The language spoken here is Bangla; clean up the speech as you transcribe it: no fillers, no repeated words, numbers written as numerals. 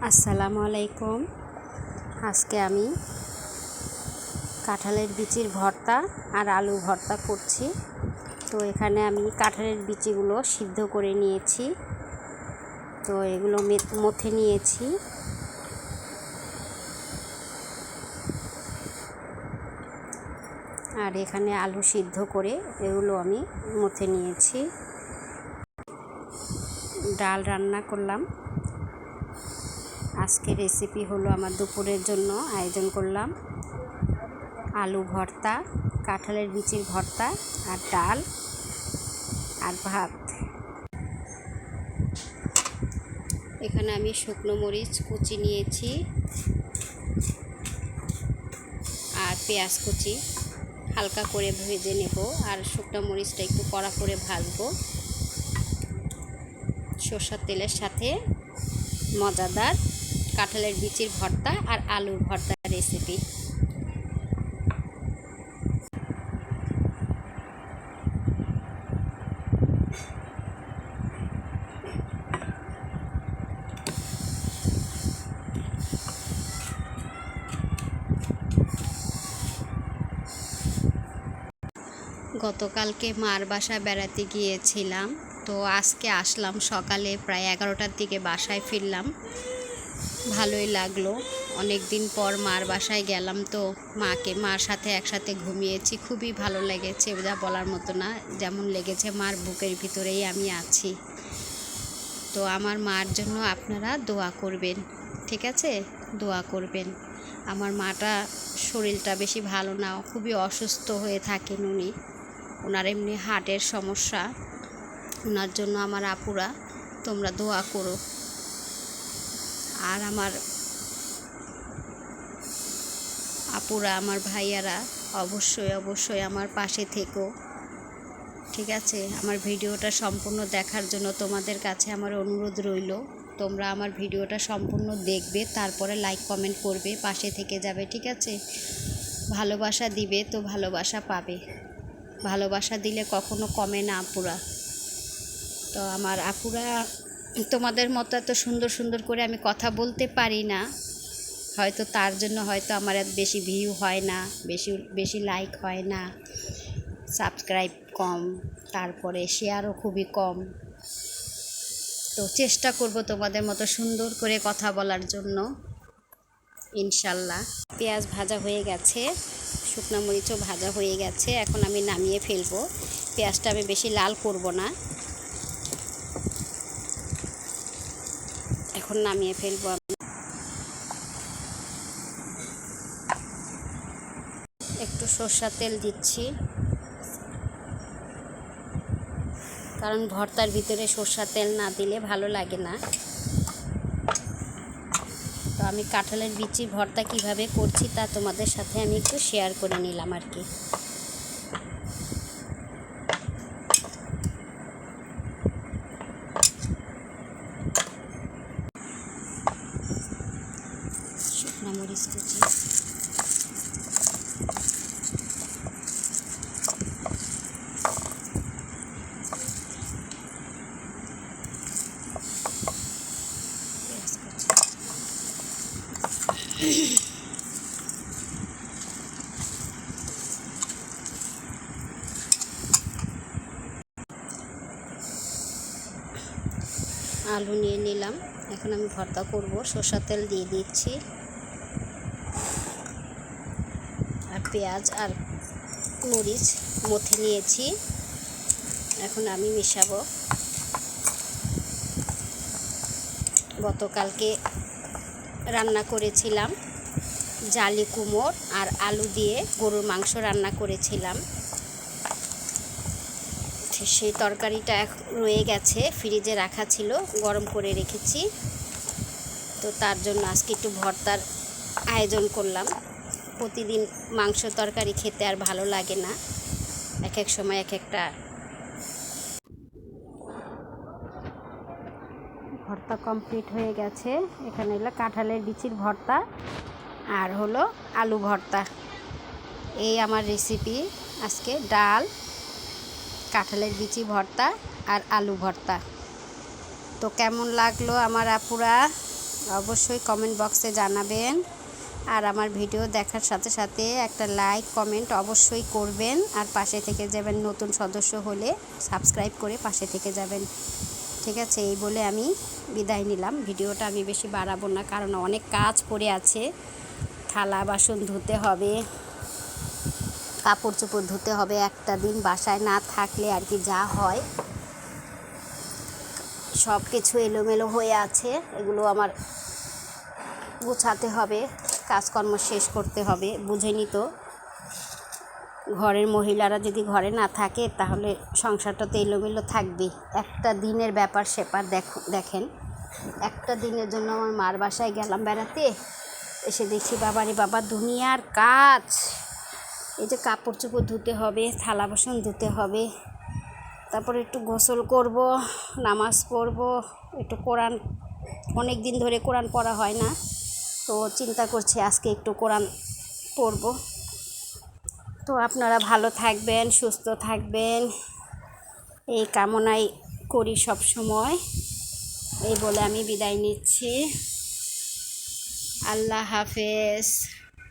আসসালামু আলাইকুম। আজকে আমি কাঁঠালের বিচির ভর্তা আর আলু ভর্তা করছি। তো এখানে আমি কাঁঠালের বিচিগুলো সিদ্ধ করে নিয়েছি, তো এগুলো মথে নিয়েছি। আর এখানে আলু সিদ্ধ করে এগুলো আমি মথে নিয়েছি। ডাল রান্না করলাম। আজকের রেসিপি হলো আমার দুপুরের জন্য আয়োজন করলাম আলু ভর্তা, কাঁঠালের বিচির ভর্তা আর ডাল আর ভাত। এখানে আমি শুকনো মরিচ কুচি নিয়েছি আর পেঁয়াজ কুচি হালকা করে ভেজে নেব, আর শুকনো মরিচটা একটু কড়া করে ভাজবো সরষের তেলের সাথে। মজাদার কাঁঠালের বিচির ভর্তা আর আলুর ভর্তা রেসিপি। গতকালকে মার বাসায় বেড়াতে গিয়েছিলাম, তো আজকে আসলাম সকালে প্রায় 11টার দিকে বাসায় ফিরলাম। ভালোই লাগলো, অনেক দিন পর মার বাসায় গেলাম, তো মার সাথে একসাথে ঘুমিয়েছি। খুবই ভালো লেগেছে, যা বলার মতো না। যেমন লেগেছে মার বুকের ভিতরেই আমি আছি। তো আমার মার জন্য আপনারা দোয়া করবেন, ঠিক আছে? দোয়া করবেন। আমার মাটা শরীরটা বেশি ভালো না, খুবই অসুস্থ হয়ে থাকেন উনি। ওনার এমনি হার্টের সমস্যা। ওনার জন্য আমার আপুরা তোমরা দোয়া করো। আর আমার আপুরা, আমার ভাইয়ারা অবশ্যই আমার পাশে থেকো, ঠিক আছে? আমার ভিডিওটা সম্পূর্ণ দেখার জন্য তোমাদের কাছে আমার অনুরোধ রইল। তোমরা আমার ভিডিওটা সম্পূর্ণ দেখবে, তারপরে লাইক কমেন্ট করবে, পাশে থেকে যাবে, ঠিক আছে? ভালোবাসা দিবে তো ভালোবাসা পাবে। ভালোবাসা দিলে কখনো কমে না আপুরা। তো আমার আপুরা তোমাদের মতো এত সুন্দর করে আমি কথা বলতে পারি না, হয়তো তার জন্য হয়তো আমার এত বেশি ভিউ হয় না, বেশি লাইক হয় না, সাবস্ক্রাইব কম, তারপরে শেয়ারও খুবই কম। তো চেষ্টা করব তোমাদের মতো সুন্দর করে কথা বলার জন্য, ইনশাল্লাহ। পেঁয়াজ ভাজা হয়ে গেছে, শুকনো মরিচও ভাজা হয়ে গেছে। এখন আমি নামিয়ে ফেলবো। পেঁয়াজটা আমি বেশি লাল করব না, এখন নামিয়ে ফেলবো। একটু সরষের তেল দিচ্ছি, কারণ ভর্তার ভিতরে সরষের তেল না দিলে ভালো লাগে না। তো আমি কাঁঠালের বিচি ভর্তা কিভাবে করছি তা তোমাদের সাথে আমি একটু শেয়ার করে নিলাম আর কি। শুকনো মরিচ কুচি, আলু নিয়ে নিলাম। এখন আমি ভর্তা করব, সরষের তেল দিয়ে দিচ্ছি, আর পেঁয়াজ আর মরিচ মথে নিয়েছি। এখন আমি মেশাবো। গতকালকে রান্না করেছিলাম জালি কুমড় আর আলু দিয়ে গরুর মাংস রান্না করেছিলাম। সেই তরকারিটা রয়ে গেছে, ফ্রিজে রাখা ছিল, গরম করে রেখেছি। তো তার জন্য আজকে একটু ভর্তার আয়োজন করলাম। প্রতিদিন মাংস তরকারি খেতে আর ভালো লাগে না, এক এক সময় এক একটা। ভর্তা কমপ্লিট হয়ে গেছে। এখানে হলো কাঁঠালের বিচির ভর্তা আর হলো আলু ভর্তা। এই আমার রেসিপি আজকে, ডাল, কাঁঠালের বিচি ভর্তা আর আলু ভর্তা। তো কেমন লাগলো আমার আপুরা? অবশ্যই কমেন্ট বক্সে জানাবেন। আর আমার ভিডিও দেখার সাথে সাথে একটা লাইক কমেন্ট অবশ্যই করবেন। আর পাশে থেকে যাবেন, নতুন সদস্য হলে সাবস্ক্রাইব করে পাশে থেকে যাবেন। ঠিক আছে, এই বলে আমি বিদায় নিলাম। ভিডিওটা আমি বেশি বাড়াবো না, কারণ অনেক কাজ পড়ে আছে। থালা বাসন ধুতে হবে, কাপড় চোপড় ধুতে হবে। একটা দিন বাসায় না থাকলে আর কি যা হয়, সব কিছু এলোমেলো হয়ে আছে। এগুলো আমার গুছাতে হবে, কাজকর্ম শেষ করতে হবে। বুঝেনি তো, ঘরের মহিলারা যদি ঘরে না থাকে তাহলে সংসারটা তো এলোমেলো থাকবে। একটা দিনের ব্যাপার স্যাপার দেখেন, একটা দিনের জন্য আমার মার বাসায় গেলাম বেড়াতে, এসে দেখি বাবারে বাবা দুনিয়ার কাজ। এই যে কাপড় চোপড় ধুতে হবে, থালা বাসন ধুতে হবে, তারপরে একটু গোসল করব, নামাজ পড়ব, একটু কোরআন, অনেক দিন ধরে কোরআন পড়া হয় না, তো চিন্তা করছি আজকে একটু কোরআন পড়ব। তো আপনারা ভালো থাকবেন, সুস্থ থাকবেন, এই কামনাই করি সব সময়। এই বলে আমি বিদায় নিচ্ছি। আল্লাহ হাফেজ।